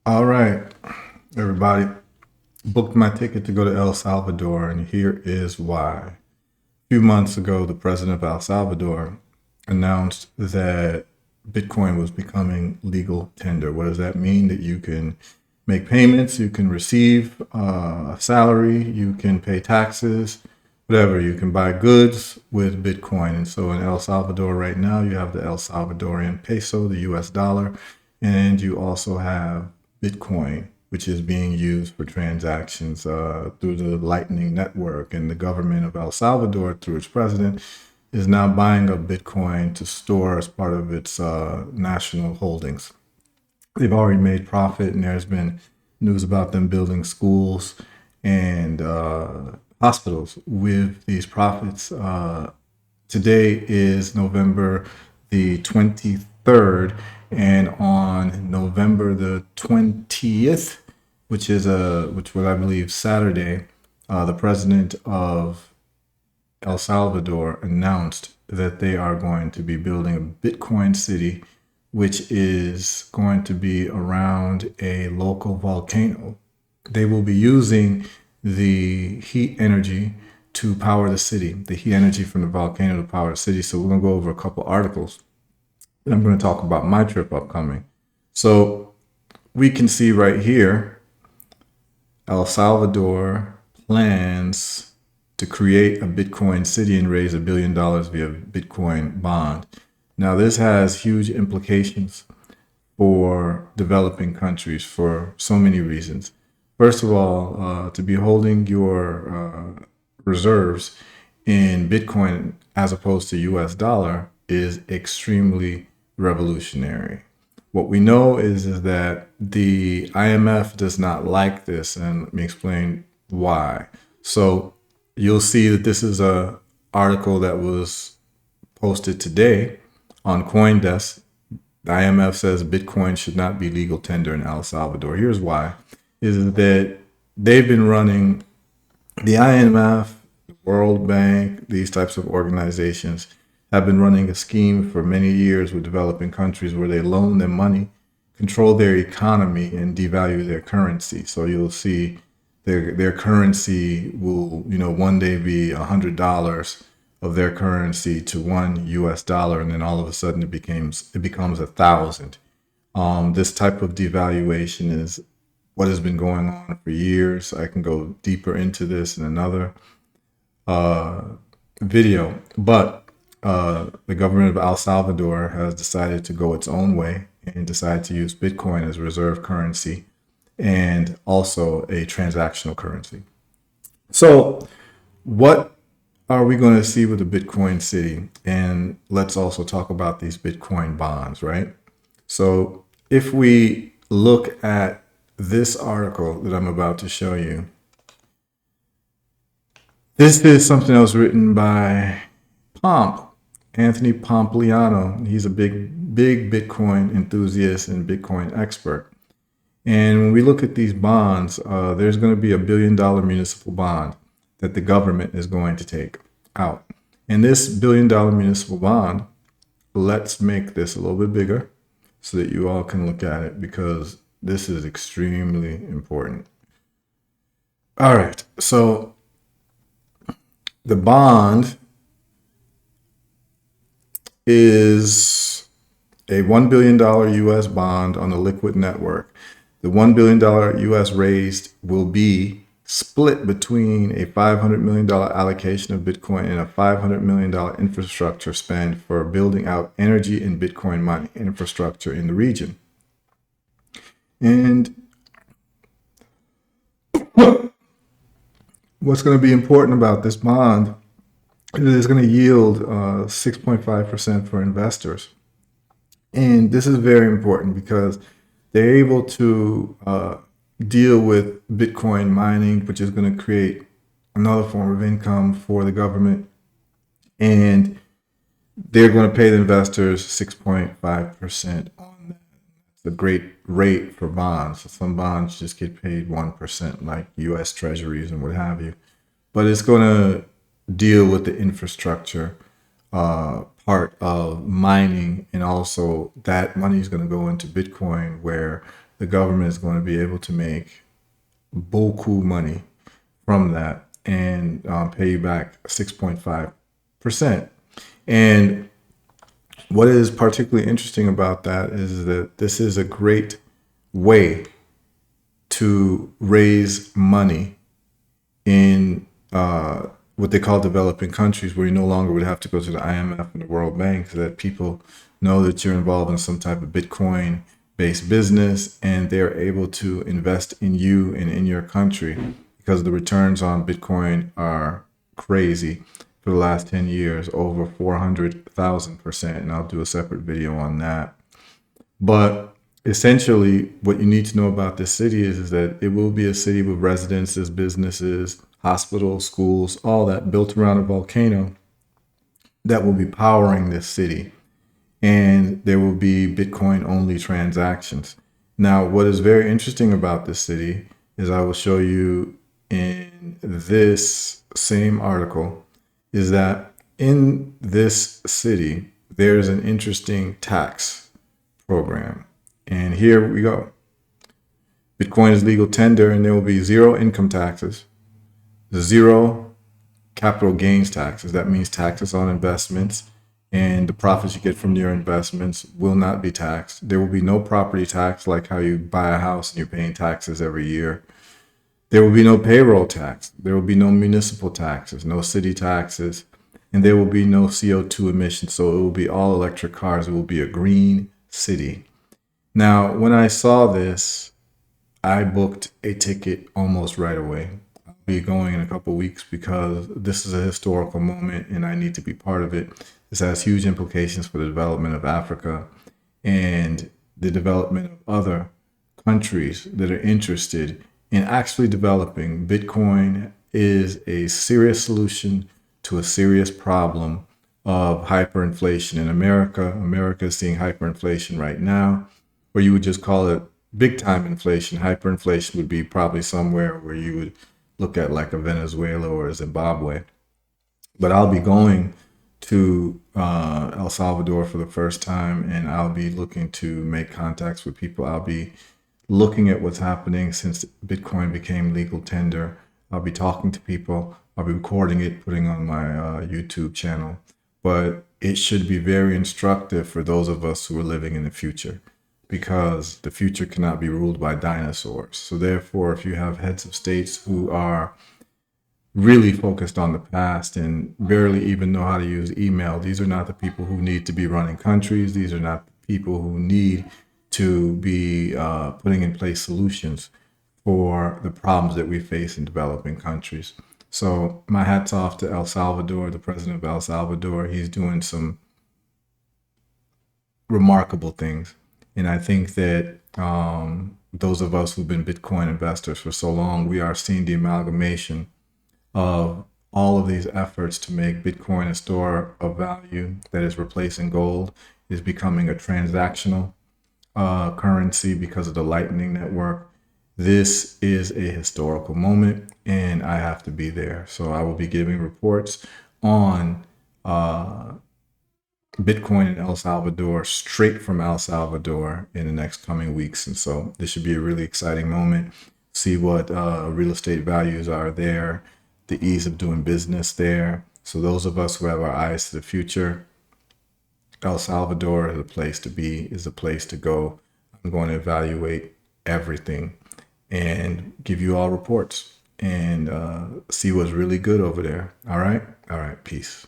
All right, everybody. Booked my ticket to go to El Salvador, and here is why. A few months ago, the president of El Salvador announced that Bitcoin was becoming legal tender. What does that mean? That you can make payments, you can receive a salary, you can pay taxes, whatever. You can buy goods with Bitcoin. And so in El Salvador right now, you have the El Salvadorian peso, the US dollar, and you also have Bitcoin, which is being used for transactions through the Lightning Network. And the government of El Salvador, through its president, is now buying up Bitcoin to store as part of its national holdings. They've already made profit, and there's been news about them building schools and hospitals with these profits. Today is November the 23rd, and on November the 20th, which was I believe Saturday, the president of El Salvador announced that they are going to be building a Bitcoin city, which is going to be around a local volcano. They will be using the heat energy to power the city, the heat energy from the volcano to power the city. So we're going to go over a couple articles. And I'm going to talk about my trip upcoming. So we can see right here, El Salvador plans to create a Bitcoin city and raise $1 billion via Bitcoin bond. Now, this has huge implications for developing countries for so many reasons. First of all, to be holding your reserves in Bitcoin as opposed to US dollar is extremely revolutionary. What we know is that the IMF does not like this, and let me explain why. So you'll see that this is a article that was posted today on CoinDesk. The IMF says Bitcoin should not be legal tender in El Salvador. Here's why: is that they've been running the IMF, the World Bank, these types of organizations have been running a scheme for many years with developing countries where they loan them money, control their economy, and devalue their currency. So you'll see their currency will, one day be $100 of their currency to one US dollar, and then all of a sudden it becomes 1,000. This type of devaluation is what has been going on for years. I can go deeper into this in another video, but the government of El Salvador has decided to go its own way and decided to use Bitcoin as a reserve currency and also a transactional currency. So what are we going to see with the Bitcoin city? And let's also talk about these Bitcoin bonds, right? So if we look at this article that I'm about to show you, this is something that was written by Anthony Pompliano. He's a big Bitcoin enthusiast and Bitcoin expert. And when we look at these bonds, there's going to be $1 billion municipal bond that the government is going to take out. And this $1 billion municipal bond, let's make this a little bit bigger so that you all can look at it, because this is extremely important. All right, so the bond is a $1 billion US bond on the liquid network. The $1 billion US raised will be split between a $500 million allocation of Bitcoin and a $500 million infrastructure spend for building out energy and Bitcoin mining infrastructure in the region. And what's going to be important about this bond is it's going to yield 6.5% for investors. And this is very important because they're able to deal with Bitcoin mining, which is going to create another form of income for the government. And they're going to pay the investors 6.5% on that. It's a great rate for bonds. Some bonds just get paid 1%, like US treasuries and what have you. But it's going to deal with the infrastructure part of mining, and also that money is going to go into Bitcoin, where the government is going to be able to make beaucoup money from that and pay you back 6.5%. And what is particularly interesting about that is that this is a great way to raise money in what they call developing countries, where you no longer would have to go to the IMF and the World Bank, so that people know that you're involved in some type of Bitcoin based business, and they're able to invest in you and in your country, because the returns on Bitcoin are crazy. For the last 10 years, over 400,000%. And I'll do a separate video on that. But essentially, what you need to know about this city is that it will be a city with residences, businesses, hospitals, schools, all that built around a volcano that will be powering this city. And there will be Bitcoin only transactions. Now, what is very interesting about this city is, I will show you in this same article, is that in this city, there's an interesting tax program. And here we go. Bitcoin is legal tender, and there will be zero income taxes, zero capital gains taxes. That means taxes on investments, and the profits you get from your investments will not be taxed. There will be no property tax, like how you buy a house and you're paying taxes every year. There will be no payroll tax. There will be no municipal taxes, no city taxes, and there will be no CO2 emissions. So it will be all electric cars. It will be a green city. Now, when I saw this, I booked a ticket almost right away. I'll be going in a couple of weeks, because this is a historical moment and I need to be part of it. This has huge implications for the development of Africa and the development of other countries that are interested in actually developing. Bitcoin is a serious solution to a serious problem of hyperinflation in America. America is seeing hyperinflation right now, or you would just call it big time inflation. Hyperinflation would be probably somewhere where you would look at like a Venezuela or a Zimbabwe. But I'll be going to El Salvador for the first time, and I'll be looking to make contacts with people. I'll be looking at what's happening since Bitcoin became legal tender. I'll be talking to people. I'll be recording it, putting on my YouTube channel. But it should be very instructive for those of us who are living in the future, because the future cannot be ruled by dinosaurs. So therefore, if you have heads of states who are really focused on the past and barely even know how to use email, these are not the people who need to be running countries. These are not the people who need to be putting in place solutions for the problems that we face in developing countries. So my hat's off to El Salvador, the president of El Salvador. He's doing some remarkable things. And I think that those of us who've been Bitcoin investors for so long, we are seeing the amalgamation of all of these efforts to make Bitcoin a store of value that is replacing gold, is becoming a transactional currency because of the Lightning Network. This is a historical moment, and I have to be there. So I will be giving reports on Bitcoin in El Salvador, straight from El Salvador, in the next coming weeks. And so this should be a really exciting moment. See what real estate values are there, the ease of doing business there. So those of us who have our eyes to the future, El Salvador is a place to be, is a place to go. I'm going to evaluate everything and give you all reports and see what's really good over there. All right. Peace.